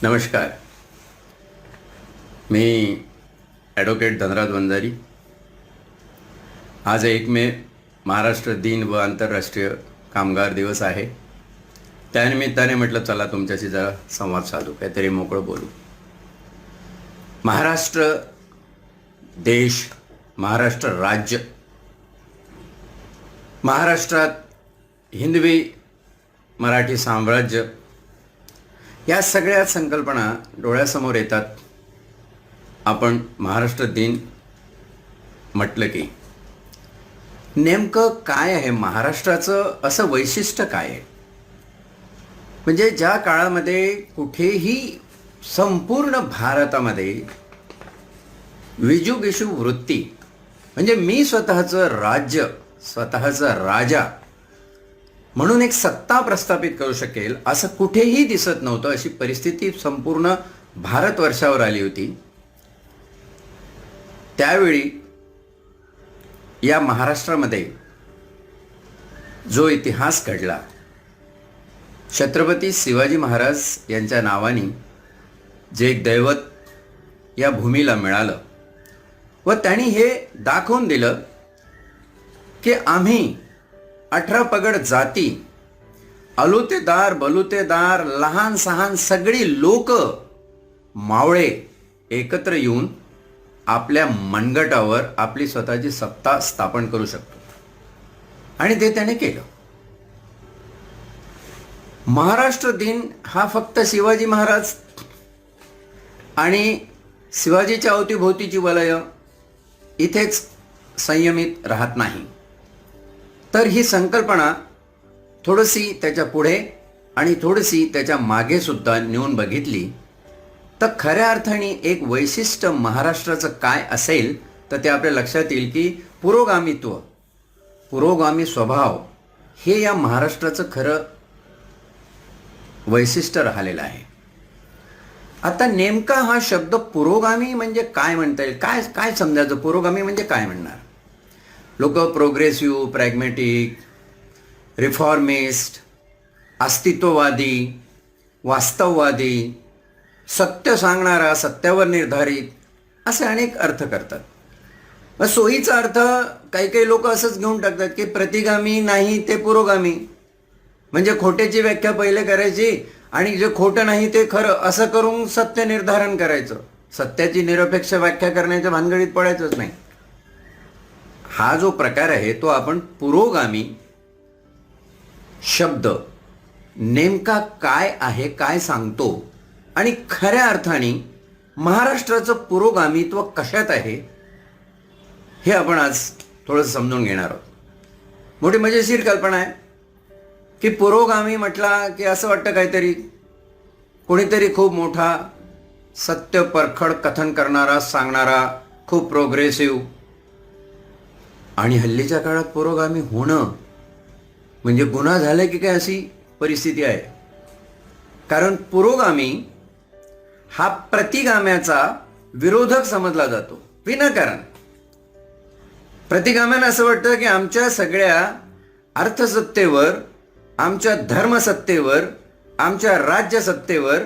नमस्कार. मी ॲडव्होकेट धनराज वंजारी. आज 1 मे महाराष्ट्र दिन व आंतरराष्ट्रीय कामगार दिवस आहे. त्यानिमित्ताने म्हटलं चला तुमच्याशी जरा संवाद साधू, काहीतरी मोकळं बोलू. महाराष्ट्र देश, महाराष्ट्र राज्य, महाराष्ट्रात हिंदवी मराठी साम्राज्य या सगळ्या संकल्पना डोळ्यासमोर येतात. आपण महाराष्ट्र दिन म्हटलं की नेमकं काय आहे महाराष्ट्राचं, असं वैशिष्ट्य काय आहे? म्हणजे ज्या काळामध्ये कुठेही संपूर्ण भारतामध्ये विजुगिषु वृत्ती, म्हणजे मी स्वतःचं राज्य, स्वतःचा राजा म्हणून एक सत्ता प्रस्थापित करू शकेल असं कुठेही दिसत नव्हतं. अशी परिस्थिती संपूर्ण भारतवर्षावर आली होती. त्यावेळी या महाराष्ट्रामध्ये जो इतिहास घडला, छत्रपती शिवाजी महाराज यांच्या नावाने जे एक दैवत या भूमीला मिळालं व त्यांनी हे दाखवून दिलं की आम्ही 18 पगड जाती, अलुतेदार बलुतेदार, लहान सहान सगळी लोक मावळे एकत्र येऊन आपल्या मनगटावर आपली स्वतःची सत्ता स्थापन करू शकतो. आणि ते त्याने केलं. महाराष्ट्र दिन हा फक्त शिवाजी महाराज आणि शिवाजीच्या अवतीभोवतीची वलय इथेच संयमित राहत नाही, तर ही संकल्पना थोडीशी त्याच्या पुढे आणि थोडीशी त्याच्या मागे सुद्धा नेऊन बघितली तर खऱ्या अर्थाने एक वैशिष्ट्य महाराष्ट्राचं काय असेल तर ते आपल्या लक्षात येईल की पुरोगामित्व, पुरोगामी स्वभाव हे या महाराष्ट्राचं खरं वैशिष्ट्य राहिलेलं आहे. आता नेमका हा शब्द पुरोगामी म्हणजे काय म्हणता येईल? काय काय समजायचं? पुरोगामी म्हणजे काय म्हणणार? लोक प्रोग्रेसिव्ह, प्रॅग्मॅटिक, रिफॉर्मिस्ट, अस्तित्ववादी, वास्तववादी, सत्य सांगणारा, सत्यावर निर्धारित असे अनेक अर्थ करतात. मग सोयीचा अर्थ काही काही लोक असंच घेऊन टाकतात की प्रतिगामी नाही ते पुरोगामी, म्हणजे खोट्याची व्याख्या पहिले करायची आणि जे खोटं नाही ते खरं असं करून सत्य निर्धारण करायचं. सत्याची निरपेक्ष व्याख्या करण्याच्या भानगडीत पडायचंच नाही. हा जो प्रकार आहे तो आपण पुरोगामी शब्द नेमका काय आहे, काय सांगतो आणि खऱ्या अर्थाने महाराष्ट्राचं पुरोगामित्व कशात आहे हे आपण आज थोडंसं समजून घेणार आहोत. मोठी मजेशीर कल्पना आहे की पुरोगामी म्हटला की असं वाटतं काहीतरी कोणीतरी खूप मोठा सत्य परखड कथन करणारा, सांगणारा, खूप प्रोग्रेसिव्ह. आणि हल्लीच्या काळात पुरोगामी होणं म्हणजे गुन्हा झाला की काय अशी परिस्थिती आहे. कारण पुरोगामी हा प्रतिगाम्याचा विरोधक समजला जातो विनाकारण. प्रतिगाम्यांना असं वाटतं की आमच्या सगळ्या अर्थसत्तेवर, आमच्या धर्मसत्तेवर, आमच्या राज्यसत्तेवर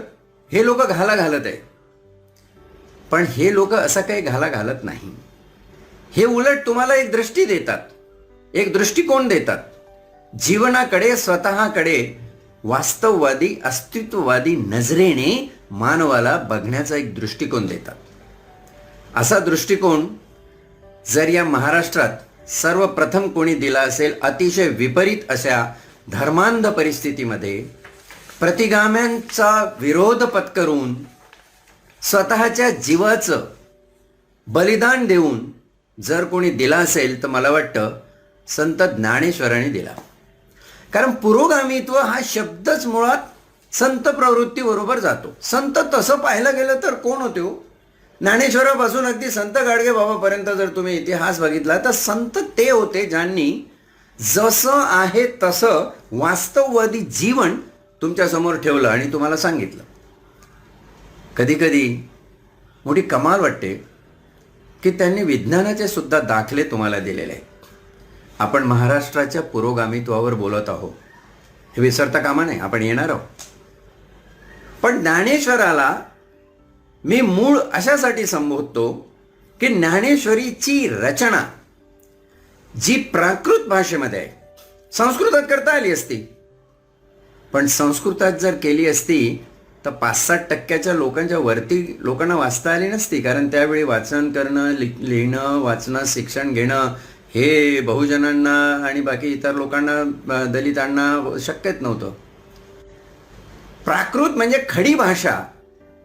हे लोक घाला घालत आहेत. पण हे लोक असा काही घाला घालत नाही. हे उलट तुम्हाला एक दृष्टी देतात, एक दृष्टिकोन देतात. जीवनाकडे, स्वतःकडे वास्तववादी, अस्तित्ववादी नजरेने मानवाला बघण्याचा एक दृष्टिकोन देतात. असा दृष्टिकोन जर या महाराष्ट्रात सर्वप्रथम कोणी दिला असेल, अतिशय विपरीत अशा धर्मांध परिस्थितीमध्ये प्रतिगाम्यांचा विरोध पत्करून स्वतःच्या जीवाचं बलिदान देऊन जर कोणी दिला असेल तर मला वाटतं संत ज्ञानेश्वरांनी दिला. कारण पुरोगामित्व हा शब्दच मुळात संत प्रवृत्तीबरोबर जातो. संत तसं पाहायला गेलं तर कोण होते हो? ज्ञानेश्वरापासून अगदी संत गाडगे बाबापर्यंत जर तुम्ही इतिहास बघितला तर संत ते होते ज्यांनी जसं आहे तसं वास्तववादी जीवन तुमच्यासमोर ठेवलं आणि तुम्हाला सांगितलं. कधी कधी मोठी कमाल वाटते की त्यांनी विज्ञानाचे सुद्धा दाखले तुम्हाला दिलेले आहेत. आपण महाराष्ट्राच्या पुरोगामित्वावर बोलत आहोत हे विसरता कामा नये. आपण येणार आहोत. पण ज्ञानेश्वराला मी मूळ अशासाठी संबोधतो की ज्ञानेश्वरीची रचना जी प्राकृत भाषेमध्ये आहे, संस्कृतात करता आली असती, पण संस्कृतात जर केली असती तर 5-7% लोकांच्या वरती लोकांना वाचता आली नसती. कारण त्यावेळी वाचन करणं, लिहिणं, वाचणं, शिक्षण घेणं हे बहुजनांना आणि बाकी इतर लोकांना, दलितांना शक्यच नव्हतं. प्राकृत म्हणजे खडी भाषा,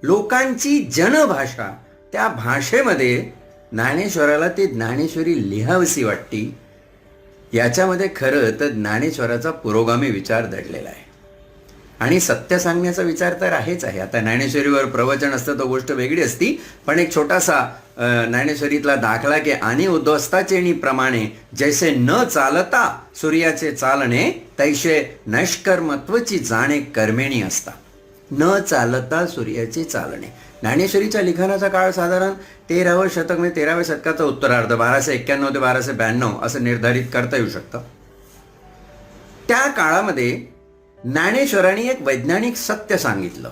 लोकांची जनभाषा. त्या भाषेमध्ये ज्ञानेश्वराला ती ज्ञानेश्वरी लिहावीशी वाटती. याच्यामध्ये खरं तर ज्ञानेश्वराचा पुरोगामी विचार दडलेला आहे आणि सत्य सांगण्याचा विचार तर आहेच आहे. आता ज्ञानेश्वरीवर प्रवचन असतं तर गोष्ट वेगळी असती, पण एक छोटासा ज्ञानेश्वरीतला दाखला की आणि उद्ध्वस्ताचेणी प्रमाणे जैसे न चालता सूर्याचे चालणे तैसे नैष्कर्मत्वची जाणे कर्मेणी असता. न चालता सूर्याचे चालणे. ज्ञानेश्वरीच्या लिखाणाचा काळ साधारण 13वे शतक, म्हणजे 13व्या शतकाचा उत्तरार्ध, 1291 ते 1292 असं निर्धारित करता येऊ शकतं. त्या काळामध्ये ज्ञानेश्वरांनी एक वैज्ञानिक सत्य सांगितलं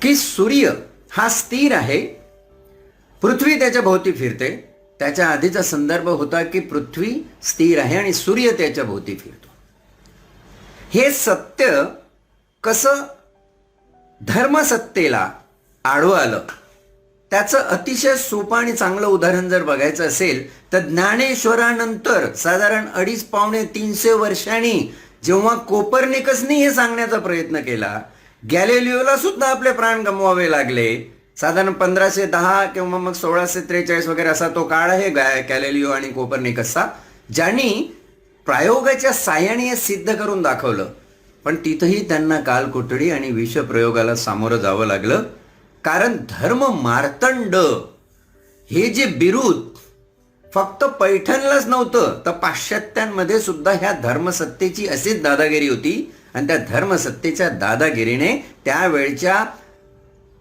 की सूर्य हा स्थिर आहे, पृथ्वी त्याच्या भोवती फिरते. त्याच्या आधीचा संदर्भ होता की पृथ्वी स्थिर आहे आणि सूर्य त्याच्या भोवती फिरतो. हे सत्य कसं धर्मसत्तेला आडवं आलं, त्याचं अतिशय सोपं आणि चांगलं उदाहरण जर बघायचं असेल तर ज्ञानेश्वरानंतर साधारण 250-300 वर्षांनी जेव्हा कोपर्निकसनी हे सांगण्याचा प्रयत्न केला, गॅलिलिओला सुद्धा आपले प्राण गमवावे लागले. साधारण 1510 किंवा मग 1643 वगैरे असा तो काळ आहे गॅलिलिओ आणि कोपर्निकसचा, ज्यांनी प्रयोगाच्या साहाय्याने सिद्ध करून दाखवलं. पण तिथंही त्यांना कालकोठडी आणि विषप्रयोगाला सामोरं जावं लागलं. कारण धर्म मार्तंड हे जे बिरुद फक्त पैठणलाच नव्हतं तर पाश्चात्यांमध्ये सुद्धा ह्या धर्मसत्तेची अशीच दादागिरी होती. आणि त्या धर्मसत्तेच्या दादागिरीने त्यावेळच्या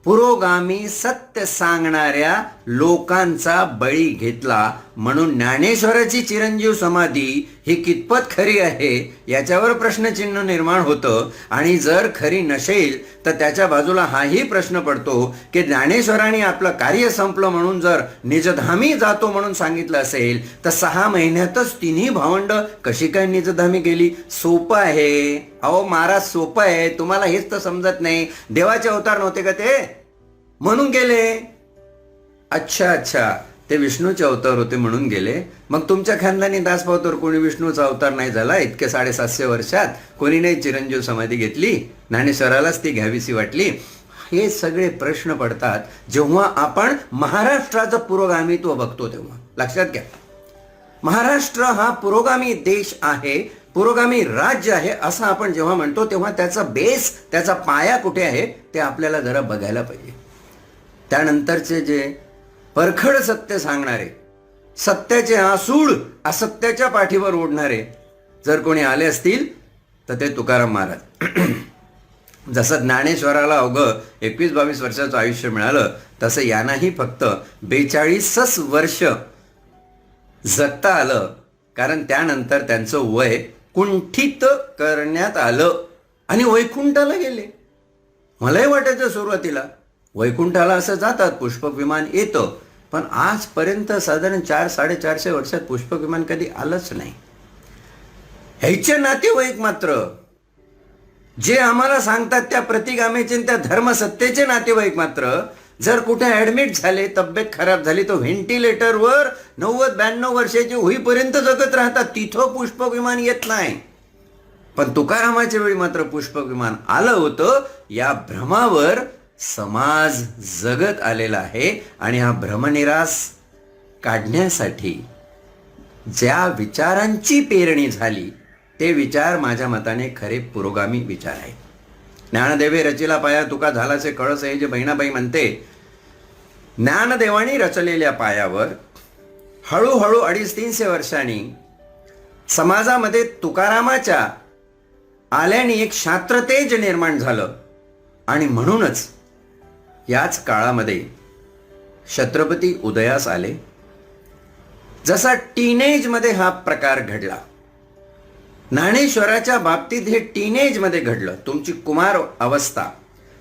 पुरोगामी सत्य सांगणाऱ्या लोकांचा बळी घेतला. म्हणून ज्ञानेश्वराची चिरंजीव समाधी ही कितपत खरी आहे याच्यावर प्रश्नचिन्ह निर्माण होतं. आणि जर खरी नसेल तर त्याच्या बाजूला हाही प्रश्न पडतो की ज्ञानेश्वरांनी आपलं कार्य संपलं म्हणून जर निजधामी जातो म्हणून सांगितलं असेल तर 6 महिन्यातच तिन्ही भावंड कशी काय निजधामी गेली? सोपं आहे अहो महाराज, सोपं आहे. तुम्हाला हेच तर समजत नाही. देवाचे अवतार नव्हते का ते, म्हणून गेले? अच्छा, ते विष्णूचे अवतार होते म्हणून गेले. मग तुमच्या खानदानी दासभाऊ तर कोणी विष्णूचा अवतार नाही झाला इतके 750 वर्षात? कोणी नाही चिरंजीव समाधी घेतली? ज्ञानेश्वरालाच ती घ्यावीशी वाटली? हे सगळे प्रश्न पडतात जेव्हा आपण महाराष्ट्राचं पुरोगामित्व बघतो तेव्हा. लक्षात घ्या, महाराष्ट्र हा पुरोगामी देश आहे, पुरोगामी राज्य आहे असं आपण जेव्हा म्हणतो तेव्हा त्याचा बेस, त्याचा पाया कुठे आहे ते आपल्याला जरा बघायला पाहिजे. त्यानंतरचे जे परखड सत्य सांगणारे, सत्याचे आसूड असत्याच्या पाठीवर ओढणारे जर कोणी आले असतील तर ते तुकाराम महाराज. जसं ज्ञानेश्वराला अवघं 21-22 वर्षाचं आयुष्य मिळालं तसं यांनाही फक्त 42 वर्ष जगता आलं. कारण त्यानंतर त्यांचं वय कुंठित करण्यात आलं आणि वैकुंठाला गेले. मलाही वाटायचं सुरुवातीला वैकुंठाला असं जातात, पुष्पक विमान येतं, पण आजपर्यंत साधारण 400-450 वर्षात पुष्पक विमान कधी आलंच नाही. ह्याचे नातेवाईक मात्र जे आम्हाला सांगतात त्या प्रतिगामीचे त्या धर्मसत्तेचे नातेवाईक मात्र जर कुठे ॲडमिट झाले, तब्येत खराब झाली तर व्हेंटिलेटरवर 90-92 वर्षाची होईपर्यंत जगत राहतात. तिथं पुष्पक विमान येत नाही. पण तुकारामाच्या वेळी मात्र पुष्पक विमान आलं होतं. या भ्रमावर समाज जगत आलेला आहे आणि हा भ्रमनिरास काढण्यासाठी ज्या विचारांची पेरणी झाली ते विचार माझ्या मताने खरे पुरोगामी विचार आहेत. ज्ञानदेवे रचिला पाया तुका झालाचे कळस हे जे बहिणाबाई म्हणते, ज्ञानदेवानी रचलेल्या पायावर हळूहळू 250-300 वर्षांनी समाजामध्ये तुकारामाच्या आल्याने एक शास्त्रतेज निर्माण झालं. आणि म्हणूनच याच काळामध्ये छत्रपती उदयास आले. जसा टीनेजमध्ये हा प्रकार घडला, ज्ञानेश्वराच्या बाबतीत हे टीनेजमध्ये घडलं. तुमची कुमार अवस्था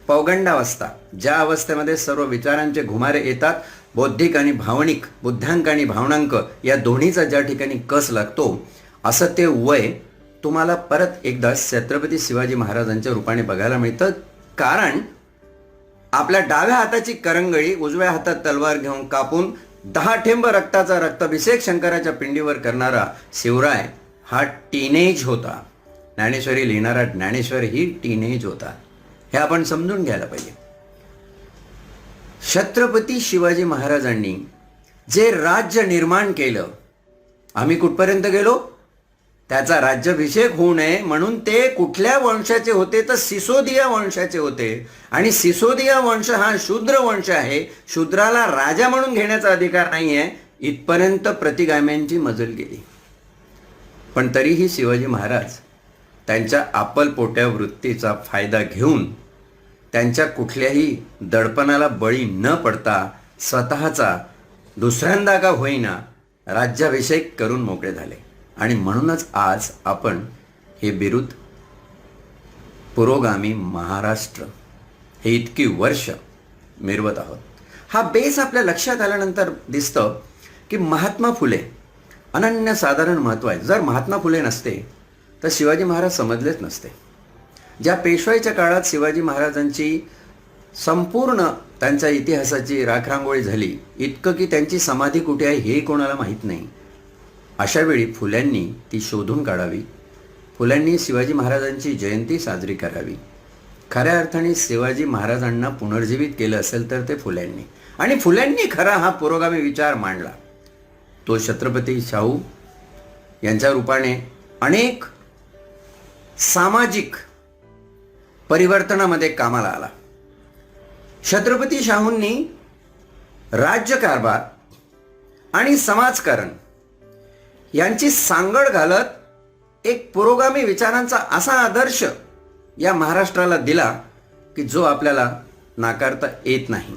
पौगंडावस्था, ज्या अवस्थेमध्ये सर्व विचारांचे घुमारे येतात, बौद्धिक आणि भावनिक, बुद्ध्यांक आणि भावनांक या दोन्हीचा ज्या ठिकाणी कस लागतो, असं ते वय तुम्हाला परत एकदा छत्रपती शिवाजी महाराजांच्या रूपाने बघायला मिळतं. कारण आपल्या डाव्या हाताची करंगळी उजव्या हातात तलवार घेऊन कापून 10 ठेंब रक्ताचा रक्ताभिषेक शंकराच्या पिंडीवर करणारा शिवराय हा टीनेज होता. ज्ञानेश्वरी लिहिणारा ज्ञानेश्वर ही टीनेज होता. हे आपण समजून घ्यायला पाहिजे. छत्रपती शिवाजी महाराजांनी जे राज्य निर्माण केलं, आम्ही कुठपर्यंत गेलो? त्याचा राज्याभिषेक होऊ नये म्हणून ते कुठल्या वंशाचे होते? तर सिसोदिया वंशाचे होते. आणि सिसोदिया वंश हा शूद्र वंश आहे. शूद्राला राजा म्हणून घेण्याचा अधिकार नाही आहे, इथपर्यंत प्रतिगाम्यांची मजल गेली. पण तरीही शिवाजी महाराज त्यांच्या आपलपोट्या वृत्तीचा फायदा घेऊन त्यांच्या कुठल्याही दडपणाला बळी न पडता स्वतःचा दुसऱ्यांदा का होईना राज्याभिषेक करून मोकळे झाले. आणि म्हणूनच आज आपण हे बिरुद पुरोगामी महाराष्ट्र हे इतकी वर्ष मिरवत आहोत. हा बेस आपल्या लक्षात आल्यानंतर दिसतं की महात्मा फुले अनन्यसाधारण महत्त्व आहे. जर महात्मा फुले नसते तर शिवाजी महाराज समजलेच नसते. ज्या पेशवाईच्या काळात शिवाजी महाराजांची संपूर्ण त्यांच्या इतिहासाची राखरांगोळी झाली, इतकं की त्यांची समाधी कुठे आहे हे कोणाला माहीत नाही, अशावेळी फुल्यांनी ती शोधून काढावी. फुल्यांनी शिवाजी महाराजांची जयंती साजरी करावी. खऱ्या अर्थाने शिवाजी महाराजांना पुनर्जीवित केलं असेल तर ते फुल्यांनी. आणि फुल्यांनी खरा हा पुरोगामी विचार मांडला. तो छत्रपती शाहू यांच्या रूपाने अनेक सामाजिक परिवर्तनामध्ये कामाला आला. छत्रपती शाहूंनी राज्यकारभार आणि समाजकारण यांची सांगड घालत एक पुरोगामी विचारांचा असा आदर्श या महाराष्ट्राला दिला की जो आपल्याला नाकारता येत नाही.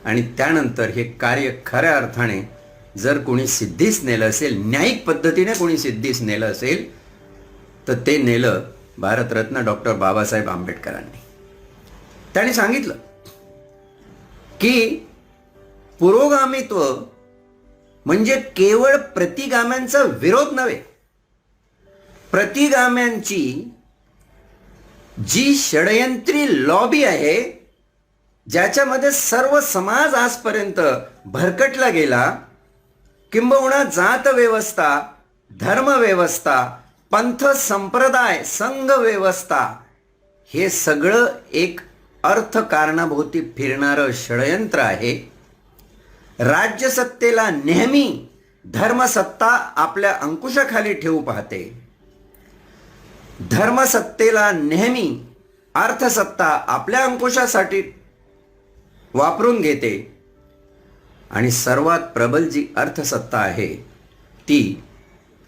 आणि त्यानंतर हे कार्य खऱ्या अर्थाने जर कोणी सिद्धीस नेलं असेल, न्यायिक पद्धतीने कोणी सिद्धीस नेलं असेल, तर ते नेलं भारतरत्न डॉक्टर बाबासाहेब आंबेडकरांनी. त्यांनी सांगितलं की पुरोगामित्व म्हणजे केवळ प्रतिगाम्यांचा विरोध नव्हे. प्रतिगाम्यांची जी षडयंत्री लॉबी आहे, ज्याच्यामध्ये सर्व समाज आजपर्यंत भरकटला गेला, किंबहुना जात व्यवस्था, धर्म व्यवस्था, पंथ संप्रदाय, संघ व्यवस्था, हे सगळं एक अर्थकारणाभोवती फिरणारं षडयंत्र आहे. राज्यसत्तेला नेहमी धर्मसत्ता आपल्या अंकुशाखाली ठेवू पाहते. धर्मसत्तेला नेहमी अर्थसत्ता आपल्या अंकुशासाठी वापरून घेते. आणि सर्वात प्रबल जी अर्थसत्ता आहे ती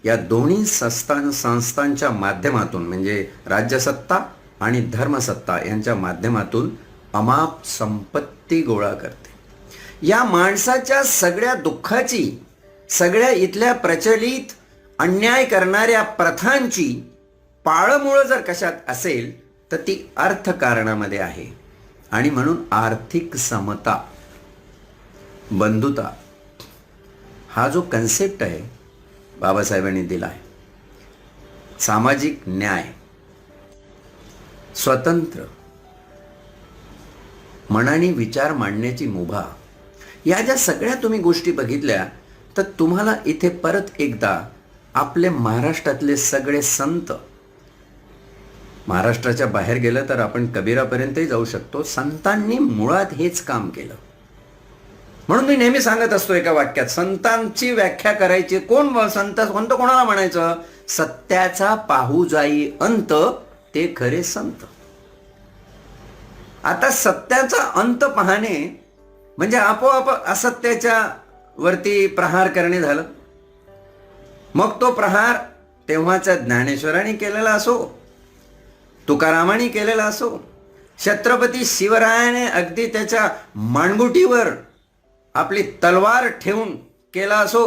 या दोन्ही संस्थांच्या माध्यमातून, म्हणजे राज्यसत्ता आणि धर्मसत्ता यांच्या माध्यमातून अमाप संपत्ती गोळा करते. या माणसाच्या सगळ्या दुःखाची, सगळ्या इथल्या प्रचलित अन्याय करणाऱ्या प्रथांची पाळमुळं जर कशात असेल तर ती अर्थकारणामध्ये आहे. आणि म्हणून आर्थिक समता, बंधुता हा जो कन्सेप्ट आहे बाबासाहेबांनी दिला आहे, सामाजिक न्याय, स्वतंत्र मनाने विचार मांडण्याची मुभा, या ज्या सगळ्या तुम्ही गोष्टी बघितल्या तर तुम्हाला इथे परत एकदा आपले महाराष्ट्रातले सगळे संत, महाराष्ट्राच्या बाहेर गेलं तर आपण कबीरापर्यंतही जाऊ शकतो, संतांनी मुळात हेच काम केलं. म्हणून मी नेहमी सांगत असतो एका वाक्यात, संतांची व्याख्या करायची. कोण संत कोणाला म्हणायचं? सत्याचा पाहू जाई अंत ते खरे संत. आता सत्याचा अंत पाहणे म्हणजे आपोआप असत्याच्या वरती प्रहार करणे झालं. मग तो प्रहार तेव्हाच्या ज्ञानेश्वरांनी केलेला असो, तुकारामांनी केलेला असो, छत्रपती शिवरायाने अगदी त्याच्या मानगुटीवर आपली तलवार ठेवून केला असो,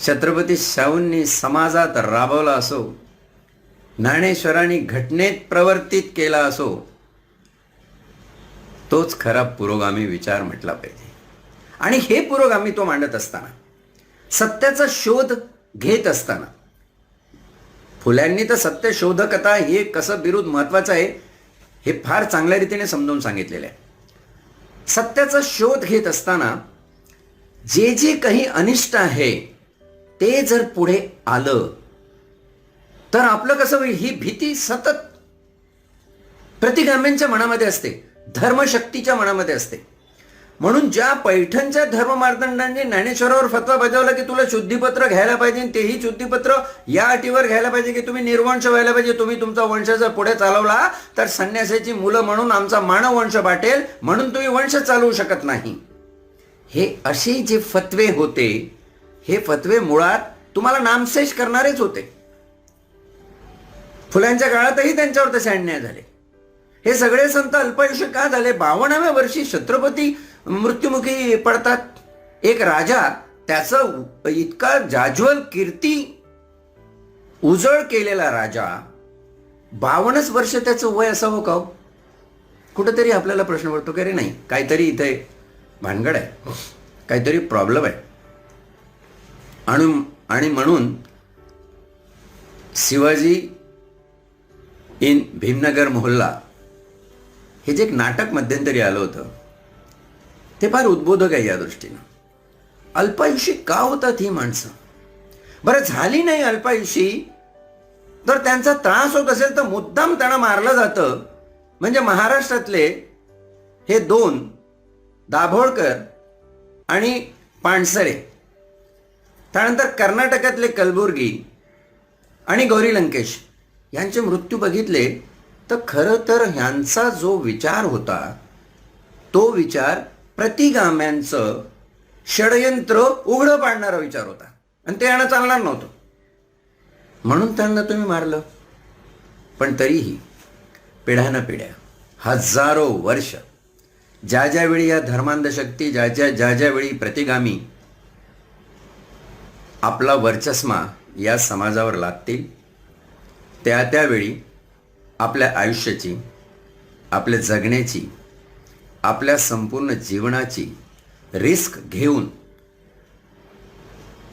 छत्रपती शाहूंनी समाजात राबवला असो, ज्ञानेश्वरांनी घटनेत प्रवर्तित केला असो, तोच खरा पुरोगामी विचार म्हटला पाहिजे. आणि हे पुरोगामी तो मांडत असताना, सत्याचा शोध घेत असताना, फुल्यांनी तर सत्य शोधकता हे कसं बिरुद महत्वाचं आहे हे फार चांगल्या रीतीने समजावून सांगितलेलं आहे. सत्याचा शोध घेत असताना जे जे काही अनिष्ट आहे ते जर पुढे आलं तर आपलं कसं होईल, ही भीती सतत प्रतिगाम्यांच्या मनामध्ये असते, धर्मशक्तीच्या मनामध्ये असते. म्हणून ज्या पैठणच्या धर्ममार्तंडांनी ज्ञानेश्वरावर फतवा बजावला की तुला शुद्धीपत्र घ्यायला पाहिजे, तेही शुद्धीपत्र या अटीवर घ्यायला पाहिजे की तुम्ही निर्वंश व्हायला पाहिजे, तुम्ही तुमचा वंश जर पुढे चालवला तर संन्यासाची मुलं म्हणून आमचा मानव वंश बाटेल, म्हणून तुम्ही वंश चालवू शकत नाही. हे असे जे फतवे होते, हे फतवे मुळात तुम्हाला नामशेष करणारेच होते. फुल्यांच्या काळातही त्यांच्यावर तसे अन्याय झाले. हे सगळे संत अल्पायुष्य का झाले? 52व्या वर्षी छत्रपती मृत्युमुखी पडतात. एक राजा, त्याचं इतका जाज्वल कीर्ती उजळ केलेला राजा, 52 वर्ष त्याचं वय असावं का? कुठंतरी आपल्याला प्रश्न पडतो की अरे नाही, काहीतरी इथे भानगड आहे, काहीतरी प्रॉब्लेम आहे. आणि म्हणून शिवाजी इन भीमनगर मोहल्ला हे जे एक नाटक मध्यंतरी आलं होतं ते फार उद्बोधक आहे या दृष्टीनं. अल्पायुषी का होतात ही माणसं? बरं, झाली नाही अल्पायुषी तर त्यांचा त्रास होत असेल तर मुद्दाम त्यांना मारलं जातं. म्हणजे महाराष्ट्रातले हे 2 दाभोळकर आणि पानसरे, त्यानंतर कर्नाटकातले कलबुर्गी आणि गौरी लंकेश यांचे मृत्यू बघितले तर खरं तर ह्यांचा जो विचार होता तो विचार प्रतिगाम्यांचं षडयंत्र उघडं पाडणारा विचार होता आणि ते यांना चालणार नव्हतं, म्हणून त्यांना तुम्ही मारलं. पण तरीही पिढ्यानपिढ्या, हजारो वर्ष ज्या ज्यावेळी या धर्मांध शक्ती, ज्या ज्यावेळी प्रतिगामी आपला वर्चस्मा या समाजावर लादतील, त्यावेळी आपल्या आयुष्याची, आपल्या जगण्याची, आपल्या संपूर्ण जीवनाची रिस्क घेऊन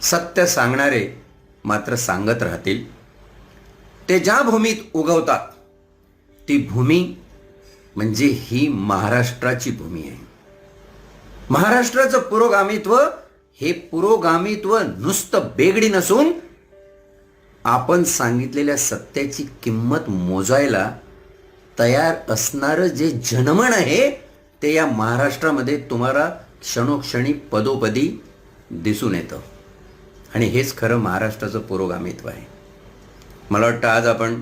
सत्य सांगणारे मात्र सांगत राहतील. ते ज्या भूमीत उगवतात ती भूमी म्हणजे ही महाराष्ट्राची भूमी आहे. महाराष्ट्राचं पुरोगामित्व हे पुरोगामित्व नुसतं बेगडी नसून आपण सांगितलेल्या सत्याची किंमत मोजायला तयार असणारं जे जनमन आहे ते या महाराष्ट्रामध्ये तुम्हाला क्षणोक्षणी पदोपदी दिसून येतं. आणि हेच खरं महाराष्ट्राचं पुरोगामित्व आहे. मला वाटतं आज आपण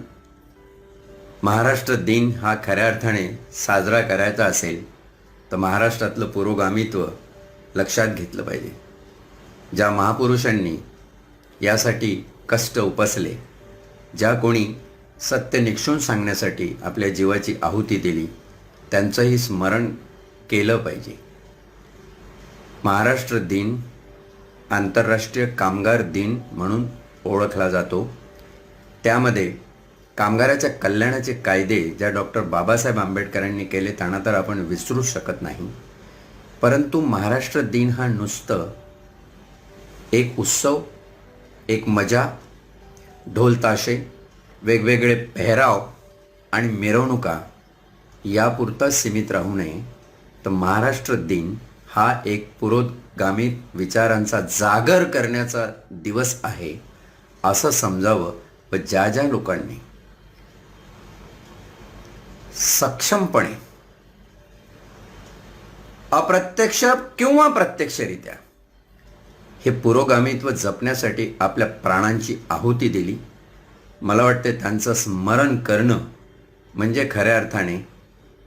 महाराष्ट्र दिन हा खऱ्या अर्थाने साजरा करायचा असेल तर महाराष्ट्रातलं पुरोगामित्व लक्षात घेतलं पाहिजे. ज्या महापुरुषांनी यासाठी कष्ट उपसले, ज्या कोणी सत्य निक्षून सांगण्यासाठी आपल्या जीवाची आहुती दिली, त्यांचंही स्मरण केलं पाहिजे. महाराष्ट्र दिन आंतरराष्ट्रीय कामगार दिन म्हणून ओळखला जातो. त्यामध्ये कामगाराच्या कल्याणाचे कायदे ज्या डॉक्टर बाबासाहेब आंबेडकरांनी केले त्यांना तर आपण विसरू शकत नाही. परंतु महाराष्ट्र दिन हा नुसतं एक उत्सव, एक मजा, ढोलताशे, वेगवेगळे पेहराव आणि मिरवणुका यापुरता सीमित राहू नये. तर महाराष्ट्र दिन हा एक पुरोगामी विचारांचा जागर करण्याचा दिवस आहे असं समजावं. व ज्या ज्या लोकांनी सक्षमपणे अप्रत्यक्ष किंवा प्रत्यक्षरित्या हे पुरोगामित्व जपण्यासाठी आपल्या प्राणांची आहुती दिली, मला वाटते त्यांचं स्मरण करणं म्हणजे खऱ्या अर्थाने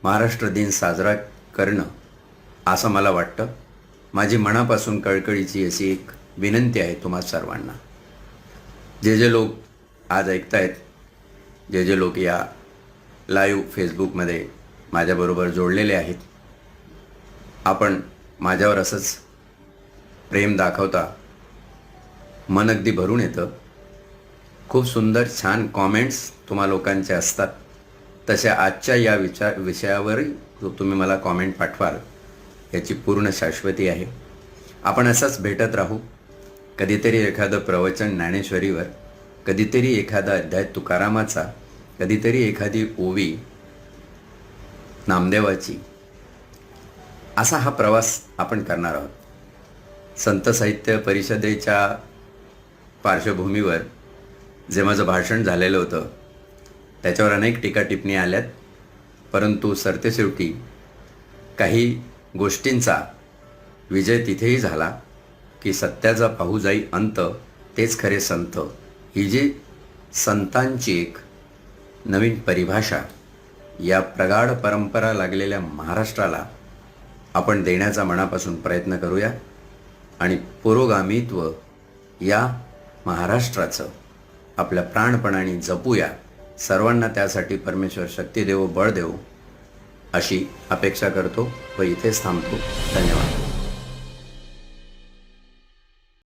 महाराष्ट्र दिन साजरा करणं असं मला वाटतं. माझी मनापासून कळकळीची अशी एक विनंती आहे तुम्हा सर्वांना. जे लोक आज ऐकतायत, जे लोक या लाईव्ह फेसबुकमध्ये माझ्याबरोबर जोडलेले आहेत, आपण माझ्यावर असंच प्रेम दाखवता मन अगदी भरून येतं. खूप सुंदर छान कॉमेंट्स तुम्हा लोकांचे असतात. तशा आजच्या या विषयावर जो तुम्ही मला कॉमेंट पाठवाल याची पूर्ण शाश्वती आहे. आपण असंच भेटत राहू. कधीतरी एखादं प्रवचन ज्ञानेश्वरीवर, कधीतरी एखादा अध्याय तुकारामाचा, कधीतरी एखादी ओवी नामदेवाची, असा हा प्रवास आपण करणार आहोत. संत साहित्य परिषदेच्या पार्श्वभूमीवर जे माझं भाषण झालेलं होतं त्याच्यावर अनेक टीका टिप्पणी आल्यात, परंतु सरतेशेवटी काही गोष्टींचा विजय तिथेही झाला की सत्याचा पाहू जाई अंत, तेच खरे संत. ही जी संतांची एक नवीन परिभाषा या प्रगाढ परंपरा लागलेल्या महाराष्ट्राला आपण देण्याचा मनापासून प्रयत्न करूया आणि पुरोगामित्व या महाराष्ट्राचं आपल्या प्राणपणाने जपूया. सर्वांना त्यासाठी परमेश्वर शक्ती देवो, बळ देवो, अशी अपेक्षा करतो व इथेच थांबतो. धन्यवाद.